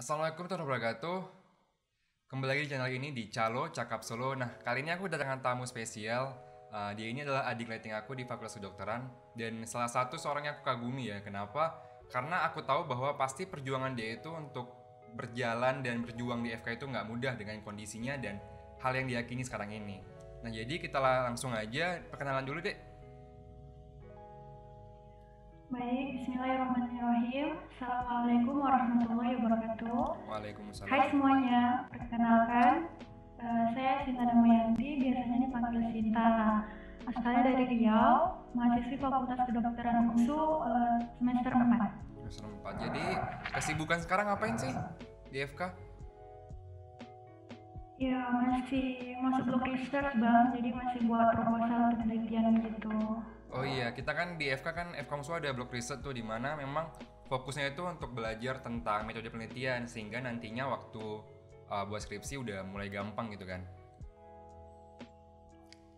Assalamualaikum warahmatullahi wabarakatuh. Kembali lagi di channel ini di Calo Cakap Solo. Nah, kali ini aku kedatangan tamu spesial. Dia ini adalah adik lighting aku di Fakultas Kedokteran dan salah satu seorang yang aku kagumi ya. Kenapa? Karena aku tahu bahwa pasti perjuangan dia itu untuk berjalan dan berjuang di FK itu nggak mudah dengan kondisinya dan hal yang diyakini sekarang ini. Nah, jadi kita langsung aja perkenalan dulu deh. Baik, bismillahirrahmanirrahim. Assalamualaikum warahmatullahi wabarakatuh. Hai Waalaikumsalam. semuanya, perkenalkan, saya Sinta Damayanti, biasanya dipanggil Sinta. Asalnya dari Riau, mahasiswi Fakultas Kedokteran UNSU semester 4. Semester 4. Jadi, kesibukan sekarang ngapain sih di FK? Ya, masih masuk blok research bang, jadi masih buat proposal untuk penelitian gitu. Oh iya, kita kan di FK kan FKMSU ada blok riset tuh di mana memang fokusnya itu untuk belajar tentang metode penelitian sehingga nantinya waktu buat skripsi udah mulai gampang gitu kan.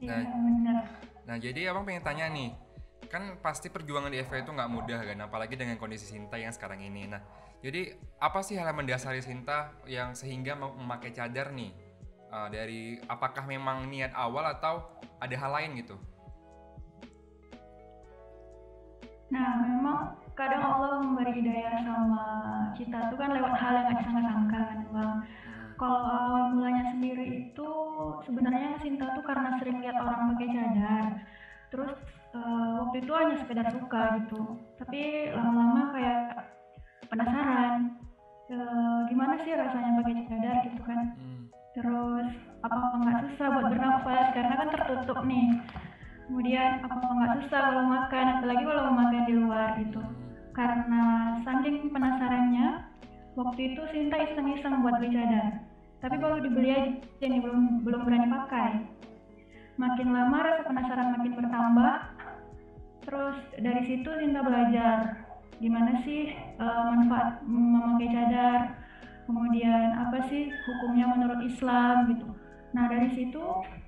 Iya, Nah, benar. nah jadi abang pengen tanya nih, kan pasti perjuangan di FK itu nggak mudah kan, apalagi dengan kondisi Sinta yang sekarang ini. Nah, jadi apa sih hal yang mendasari Sinta yang sehingga memakai cadar nih? Dari apakah memang niat awal atau ada hal lain gitu? Nah, memang kadang Allah memberi hidayah sama kita tuh kan lewat hal yang gak disangka-sangka kan bang. Hmm. Kalau awal mulanya sendiri itu sebenarnya Sinta tuh karena sering lihat orang pakai cadar. Terus waktu itu hanya sekedar suka gitu. Tapi lama-lama kayak penasaran. Gimana sih rasanya pakai cadar gitu kan. Hmm. Terus apa nggak susah buat bernafas karena kan tertutup nih. Kemudian apa nggak susah kalau makan, apalagi kalau mau makan di luar gitu. Hmm. Karena saking penasarannya, waktu itu Sinta iseng-iseng buat beli cadar. Tapi baru dibeli aja nih, belum belum berani pakai. Makin lama rasa penasaran makin bertambah. Terus dari situ Sinta belajar gimana sih manfaat memakai cadar. Kemudian apa sih hukumnya menurut Islam gitu. Nah dari situ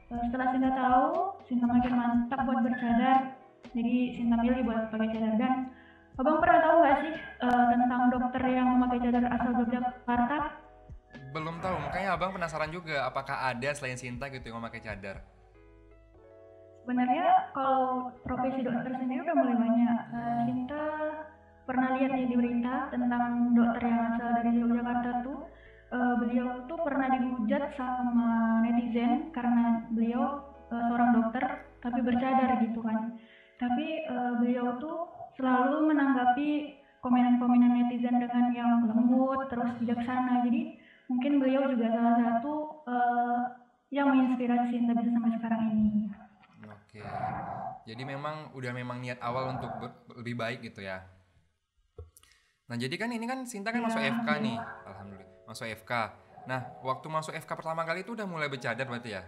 setelah Sinta tahu, Sinta makin mantap buat bercadar. Jadi Sinta milih buat pakai cadar. Dan abang pernah tahu nggak sih tentang dokter yang memakai cadar asal Yogyakarta? Belum tahu, makanya abang penasaran juga apakah ada selain Sinta gitu yang memakai cadar. Sebenarnya kalau profesi dokter sendiri udah mulai banyak. Hmm. Sinta pernah lihat nih di berita tentang dokter yang asal dari Yogyakarta tuh. Beliau tuh pernah dihujat sama netizen karena beliau seorang dokter tapi bercadar gitu kan. Tapi beliau tuh selalu menanggapi komenan-komenan netizen dengan yang lembut terus bijaksana. Jadi mungkin beliau juga salah satu yang menginspirasi Sinta bisa sampai sekarang ini. Oke. Jadi memang niat awal untuk lebih baik gitu ya. Nah, jadi kan ini kan Sinta kan Ya, masuk FK nih. alhamdulillah. Alhamdulillah. Masuk FK. Nah, waktu masuk FK pertama kali itu udah mulai bercadar berarti ya?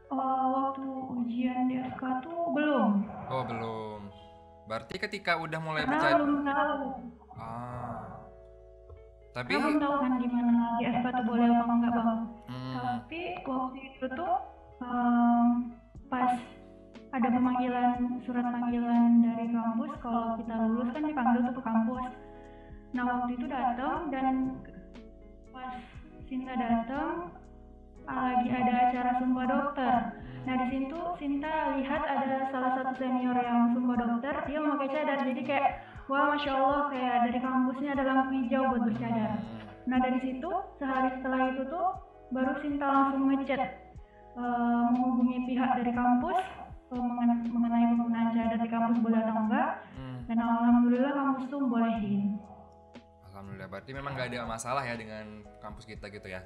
Waktu ujian di FK tuh belum, Oh, belum. Berarti ketika udah mulai karena bercadar. belum tahu, Ah. karena Tapi belum tahu kan gimana di FK tuh boleh apa enggak bang. hmm, Tapi waktu itu tuh em, pas ada pemanggilan surat panggilan dari kampus kalau kita lulus kan dipanggil tuh ke kampus. Nah waktu itu datang dan pas Sinta datang lagi ada acara sumpah dokter. Nah di situ Sinta lihat ada salah satu senior yang sumpah dokter, dia memakai cadar. Jadi kayak, wah masya Allah kayak dari kampusnya ada lampu hijau buat bercadar. Nah dari situ sehari setelah itu tuh baru Sinta langsung ngechat menghubungi pihak dari kampus mengenai penggunaan cadar di kampus boleh atau enggak. Dan alhamdulillah kampus tuh bolehin. alhamdulillah berarti memang gak ada masalah ya dengan kampus kita gitu ya.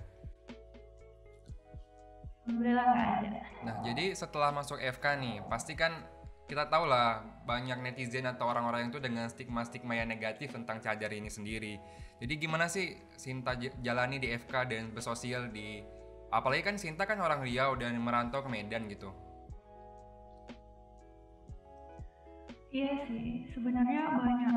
Alhamdulillah nggak ada. Nah, jadi setelah masuk FK nih, pasti kan kita tahu lah banyak netizen atau orang-orang itu dengan stigma-stigma yang negatif tentang cadar ini sendiri. Jadi gimana sih Sinta jalani di FK dan bersosial di apalagi kan Sinta kan orang Riau dan merantau ke Medan gitu. Iya sih, sebenarnya banyak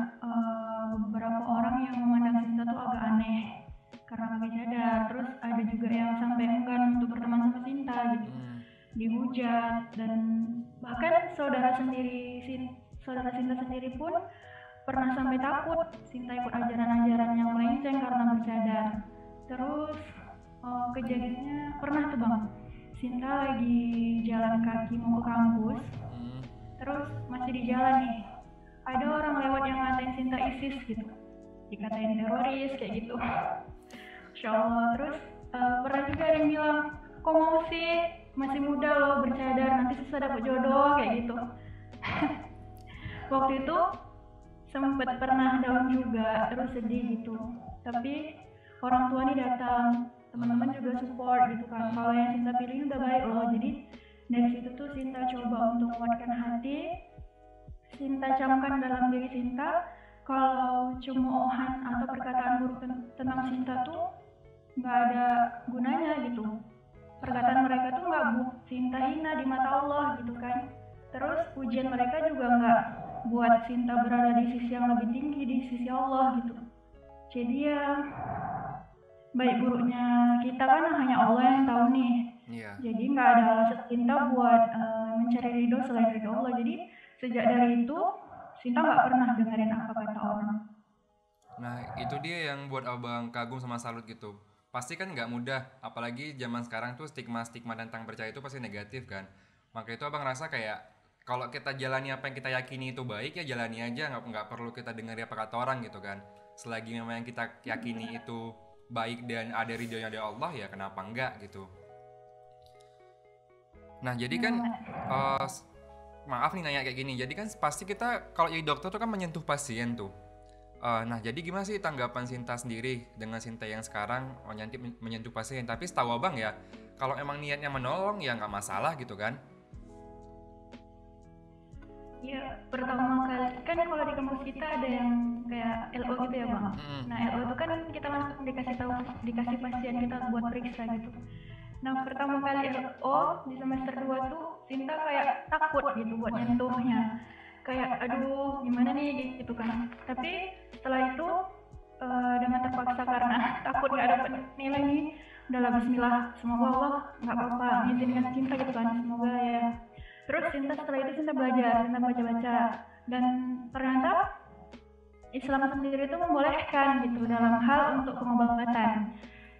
beberapa orang yang memandang Sinta tuh agak aneh karena pakai cadar. Terus ada juga yang sampai enggan untuk berteman sama Sinta gitu, Hmm. dihujat dan bahkan saudara Sinta sendiri pun pernah sampai takut Sinta ikut ajaran-ajaran yang melenceng karena bercadar. Terus kejadiannya pernah tuh Bang, Sinta lagi jalan kaki mau ke kampus, terus masih di jalan nih, ada orang lewat yang ngatain Sinta ISIS gitu, dikatain teroris kayak gitu. Insya Allah. Terus pernah juga ada yang bilang, kok mau sih, masih muda loh bercadar, nanti susah dapet jodoh kayak gitu. Waktu itu sempet pernah down juga, terus sedih gitu. Tapi orang tua nih datang, teman-teman juga support gitu kan. Kalau yang Sinta pilih udah baik loh. Jadi dari situ tuh Sinta coba untuk menguatkan hati. Sinta camkan dalam diri Sinta kalau cemoohan atau perkataan buruk tentang Sinta tuh nggak ada gunanya gitu. Perkataan mereka tuh nggak buat Sinta hina di mata Allah gitu kan. Terus ujian mereka juga nggak buat Sinta berada di sisi yang lebih tinggi di sisi Allah gitu. Jadi ya baik buruknya kita kan hanya Allah yang tahu nih. Jadi nggak ada alasan Sinta buat mencari ridho selain ridho Allah. Jadi sejak dari itu Sinta nggak pernah dengerin apa kata orang. Nah itu dia yang buat abang kagum sama salut gitu. Pasti kan nggak mudah, apalagi zaman sekarang tuh stigma-stigma tentang percaya itu pasti negatif kan. Maka itu abang rasa kayak kalau kita jalani apa yang kita yakini itu baik ya jalani aja, nggak perlu kita dengar apa kata orang gitu kan. Selagi memang yang kita yakini itu baik dan ada ridhonya dari Allah ya kenapa enggak gitu. Nah jadi kan maaf nih nanya kayak gini, jadi kan pasti kita kalau jadi dokter tuh kan menyentuh pasien tuh. Nah jadi gimana sih tanggapan Sinta sendiri dengan Sinta yang sekarang menyentuh pasien? Tapi setahu abang ya kalau emang niatnya menolong ya nggak masalah gitu kan. Ya, pertama kali kan kalau di kampus kita ada yang kayak LO gitu ya Bang. Nah LO itu kan kita langsung dikasih pasien kita buat periksa gitu. Nah pertama kali LO di semester 2 tuh Sinta kayak takut gitu buat nyentuhnya. Kayak aduh gimana nih gitu kan. Tapi setelah itu dengan terpaksa karena takut nggak dapat nilai nih, udahlah Bismillah, semoga Allah nggak apa-apa mengizinkan Sinta gitu kan, semoga ya. Terus Sinta setelah itu Sinta belajar, Sinta baca-baca, dan ternyata Islam sendiri itu membolehkan gitu dalam hal untuk pengobatan.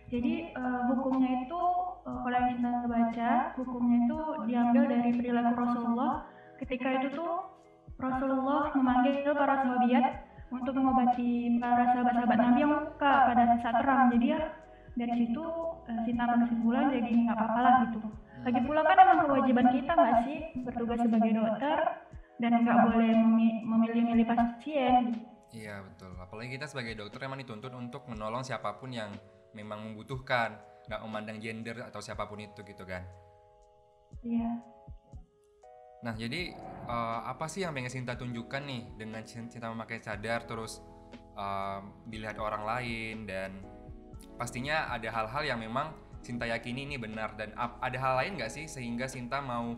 Jadi hukumnya itu kalau yang Sinta baca, hukumnya itu diambil dari perilaku Rasulullah. Ketika itu tuh Rasulullah memanggil para sahabat untuk mengobati para sahabat-sahabat Nabi yang luka pada saat perang. Jadi ya dari situ Sinta ambil kesimpulan jadi nggak apa-apa lah gitu. Lagi pula kan emang kewajiban kita nggak sih bertugas sebagai dokter dan nggak boleh memilih-milih pasien. Iya betul, apalagi kita sebagai dokter emang dituntut untuk menolong siapapun yang memang membutuhkan, nggak memandang gender atau siapapun itu gitu kan. Iya. Nah jadi apa sih yang pengen Sinta tunjukkan nih dengan Sinta memakai cadar terus dilihat orang lain, dan pastinya ada hal-hal yang memang Sinta yakini ini benar, dan ada hal lain nggak sih sehingga Sinta mau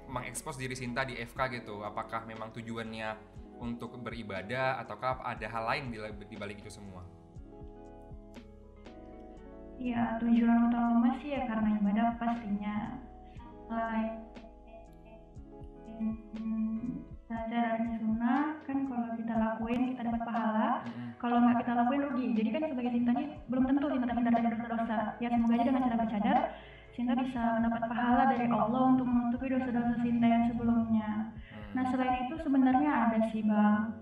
mengekspos diri Sinta di FK gitu? Apakah memang tujuannya untuk beribadah ataukah ada hal lain di balik itu semua? Iya, tujuan utama sih ya karena ibadah pastinya. Cadar sunnah kan kalau kita lakuin kita dapat pahala, kalau nggak kita lakuin rugi. Jadi kan sebagai Sinta ini belum tentu Sinta terhindar dari dosa-dosa. Ya semoga aja dengan cara bercadar Sinta bisa mendapat pahala dari Allah untuk menutupi dosa-dosa Sinta yang sebelumnya. Nah selain itu sebenarnya ada sih Bang,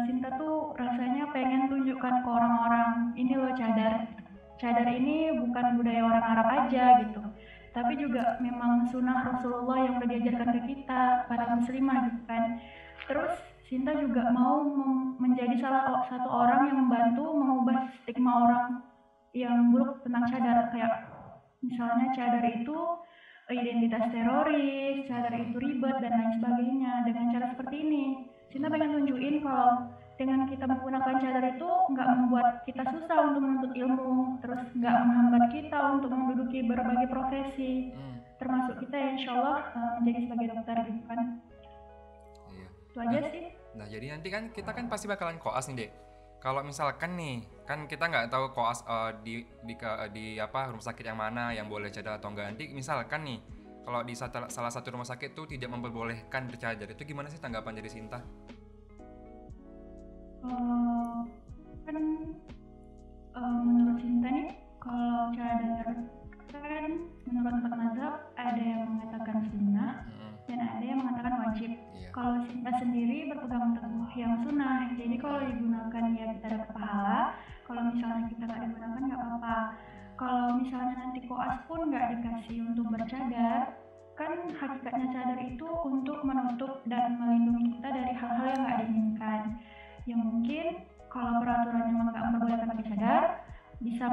Sinta tuh rasanya pengen tunjukkan ke orang-orang ini loh cadar ini bukan budaya orang Arab aja gitu, tapi juga memang sunnah Rasulullah yang udah diajarkan ke kita para muslimah gitu kan. Terus Sinta juga mau menjadi salah satu orang yang membantu mengubah stigma orang yang buruk tentang cadar, kayak misalnya cadar itu identitas teroris, cadar itu ribet dan lain sebagainya. Dengan cara seperti ini Sinta pengen tunjukin kalau dengan kita menggunakan cadar itu nggak membuat kita susah untuk menuntut ilmu, terus nggak menghambat kita untuk menduduki berbagai profesi, termasuk kita yang insya Allah menjadi sebagai dokter gitu kan. Iya. Itu aja sih. Nah jadi nanti kan kita kan pasti bakalan koas nih Dek. Kalau misalkan nih kan kita nggak tahu koas di rumah sakit yang mana yang boleh cadar atau enggak. Nanti misalkan nih kalau di salah satu rumah sakit tuh tidak memperbolehkan bercadar, itu gimana sih tanggapan dari Sinta? Eh, kan menurut Sinta nih, kalau cadar kan menurut empat mazhab ada yang mengatakan sunnah dan ada yang mengatakan wajib. Iya. Kalau Sinta sendiri berpegang teguh yang sunnah, jadi kalau digunakan ya kita dapat pahala, kalau misalnya kita nggak digunakan nggak apa-apa. Kalau misalnya nanti koas pun nggak dikasih untuk bercadar, kan hakikatnya cadar itu untuk menutup dan melindungi kita dari hal-hal yang nggak diinginkan. Yang mungkin kalau peraturannya memang nggak memperbolehkan pakai cadar, bisa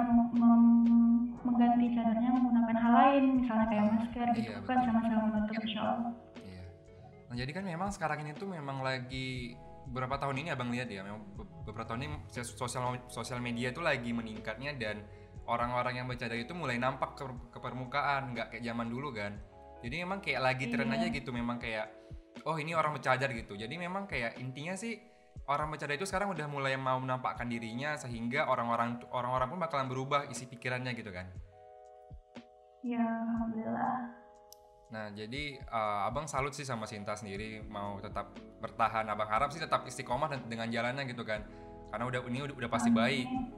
mengganti cadarnya menggunakan hal lain, misalnya kayak masker gitu, Iya, kan betul. sama-sama menutup insya Allah. Iya. Nah jadi kan memang sekarang ini tuh memang lagi beberapa tahun ini abang lihat ya, memang beberapa tahun ini sosial media itu lagi meningkatnya dan orang-orang yang bercadar itu mulai nampak ke permukaan, nggak kayak zaman dulu kan. Jadi memang kayak lagi tren aja Iya, gitu, memang kayak oh ini orang bercadar gitu. Jadi memang kayak intinya sih orang bercadar itu sekarang udah mulai mau menampakkan dirinya sehingga orang-orang pun bakalan berubah isi pikirannya gitu kan. ya alhamdulillah. Nah, jadi abang salut sih sama Sinta sendiri mau tetap bertahan. Abang harap sih tetap istiqomah dengan jalannya gitu kan. Karena udah pasti baik. Amin,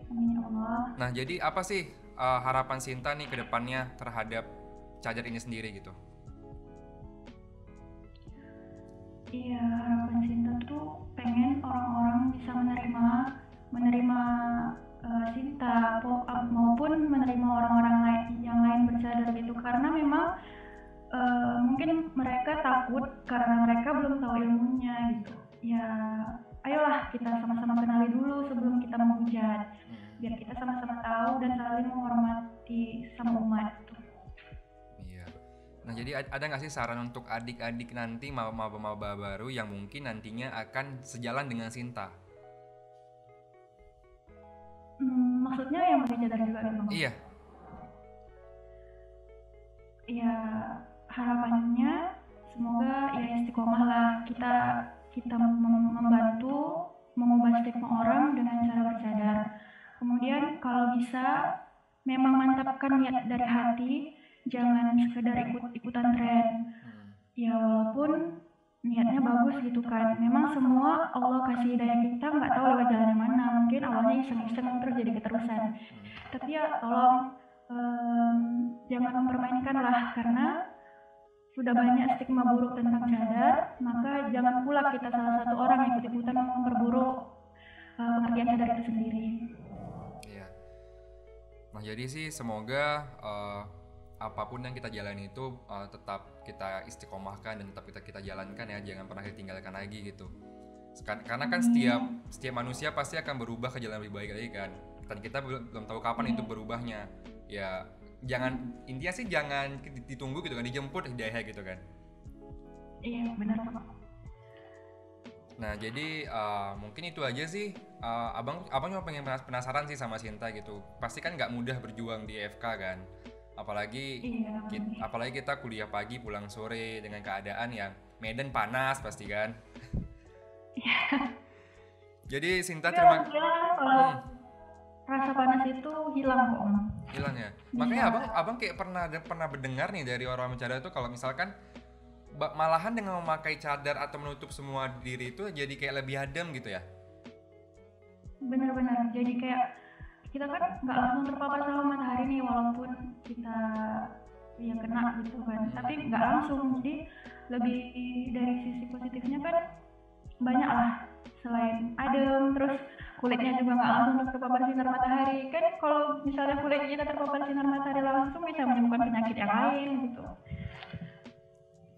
amin ya Allah. Nah, jadi apa sih harapan Sinta nih ke depannya terhadap cadar ini sendiri gitu? Iya, harapan Sinta tuh pengen orang-orang bisa menerima Sinta maupun menerima orang-orang lain yang lain bercadar gitu, karena memang mungkin mereka takut karena mereka belum tahu ilmunya gitu. Ya, ayolah kita sama-sama kenali dulu sebelum kita menghujat, biar kita sama-sama tahu dan saling menghormati sama umat. Iya. Nah, jadi ada nggak sih saran untuk adik-adik nanti maba-maba baru yang mungkin nantinya akan sejalan dengan Sinta? Maksudnya yang pakai cadar juga gitu, Bang? Iya. Ya, harapannya semoga ya istiqomah lah, kita membantu mengubah stigma orang dengan cara bercadar. Kemudian kalau bisa memang mantapkan niat dari hati, jangan sekedar ikut-ikutan tren. Ya walaupun niatnya bagus gitu kan, memang semua Allah kasih hidayah, kita nggak tahu lewat jalan yang mana, mungkin awalnya iseng-iseng terus jadi keterusan. Tapi ya tolong jangan mempermainkan lah, karena sudah banyak stigma buruk tentang cadar, maka jangan pula kita salah satu orang yang ikut-ikutan memperburuk pengertian cadar itu sendiri. Iya. Nah, jadi sih semoga apapun yang kita jalani itu tetap kita istiqomahkan dan tetap kita jalankan ya, jangan pernah ditinggalkan lagi gitu. Karena kan setiap manusia pasti akan berubah ke jalan lebih baik lagi kan. Dan kita belum tahu kapan itu berubahnya. Ya intinya sih jangan ditunggu gitu kan, dijemput hidayah gitu kan. Iya benar Pak. Nah jadi mungkin itu aja sih. Abang cuma pengen penasaran sih sama Sinta gitu. Pasti kan nggak mudah berjuang di FK kan. Apalagi Iya. apalagi kita kuliah pagi pulang sore dengan keadaan yang Medan panas pasti kan. Jadi Sinta Tapi terima alhamdulillah kalau rasa panas itu hilang kok, Om. hilang ya. Bisa. Makanya abang kayak pernah mendengar nih dari orang bercadar itu kalau misalkan malahan dengan memakai cadar atau menutup semua diri itu jadi kayak lebih adem gitu ya. Benar-benar. Jadi kayak kita kan nggak langsung terpapar sama matahari nih, walaupun kita ya kena gitu kan, tapi nggak langsung. Jadi lebih dari sisi positifnya kan banyak lah, selain adem, terus kulitnya juga nggak langsung terpapar sinar matahari kan. Kalau misalnya kulit kita terpapar sinar matahari langsung bisa menyebabkan penyakit yang lain gitu.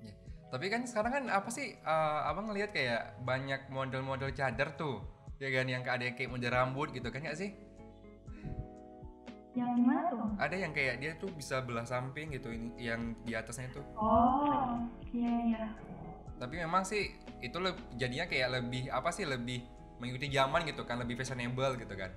Ya. Tapi kan sekarang kan apa sih abang ngelihat kayak banyak model-model cadar tuh ya kan, yang ada yang kayak model rambut gitu kan nggak sih? Yang gimana tuh? Ada yang kayak dia tuh bisa belah samping gitu, ini yang di atasnya itu. Oh iya iya. Tapi memang sih itu jadinya kayak lebih apa sih, lebih mengikuti zaman gitu kan, lebih fashionable gitu kan.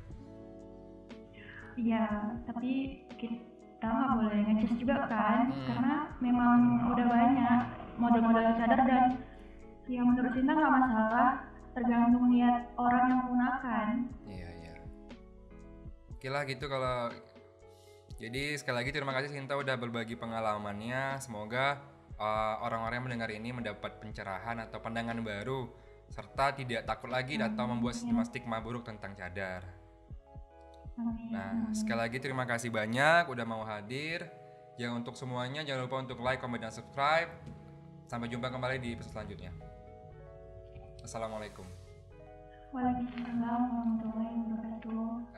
Iya, tapi kita nggak boleh ngejudge juga kan, karena memang udah banyak model-model cadar dan yang menurut Sinta nggak masalah, tergantung niat orang yang menggunakan. Iya iya. Oke lah gitu kalau. Jadi sekali lagi terima kasih Sinta udah berbagi pengalamannya. Semoga orang-orang yang mendengar ini mendapat pencerahan atau pandangan baru serta tidak takut lagi atau membuat stigma buruk tentang cadar. Amin. Nah, sekali lagi terima kasih banyak udah mau hadir. Ya, untuk semuanya jangan lupa untuk like, comment, dan subscribe. Sampai jumpa kembali di episode selanjutnya. Assalamualaikum. Waalaikumsalam warahmatullahi wabarakatuh.